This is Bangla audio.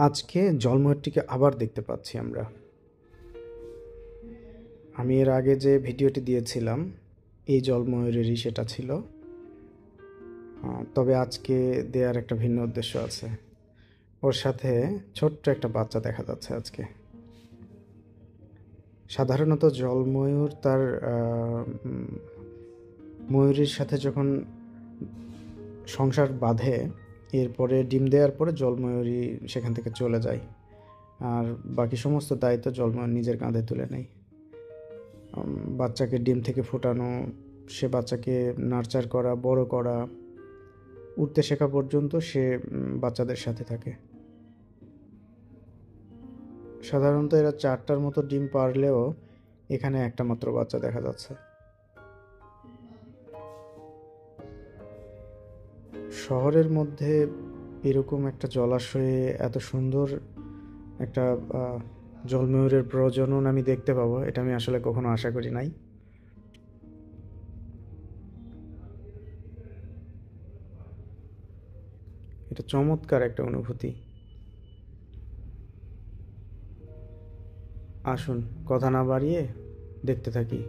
আজকে জলময়ূরটিকে আবার দেখতে পাচ্ছি আমরা। আমি এর আগে যে ভিডিওটি দিয়েছিলাম এই জলময়ূরেরই সেটা ছিল, তবে আজকে দেওয়ার একটা ভিন্ন উদ্দেশ্য আছে। ওর সাথে ছোট্ট একটা বাচ্চা দেখা যাচ্ছে আজকে। সাধারণত জলময়ূর তার ময়ূরীর সাথে যখন সংসার বাঁধে, এরপরে ডিম দেওয়ার পরে জলময়ূরী সেখান থেকে চলে যায়, আর বাকি সমস্ত দায়িত্ব জলময়ূর নিজের কাঁধে তুলে নেয়। বাচ্চাকে ডিম থেকে ফোটানো, সে বাচ্চাকে নার্চার করা, বড় করা, উঠতে শেখা পর্যন্ত সে বাচ্চাদের সাথে থাকে। সাধারণত এরা 4টার মতো ডিম পারলেও এখানে একটা মাত্র বাচ্চা দেখা যাচ্ছে। শহরের মধ্যে এরকম একটা জলাশয়ে এত সুন্দর একটা জলময়ূরের প্রজনন আমি দেখতে পাবো, এটা আমি আসলে কখনো আশা করি নাই। এটা চমৎকার একটা অনুভূতি। আসুন কথা না বাড়িয়ে দেখতে থাকি।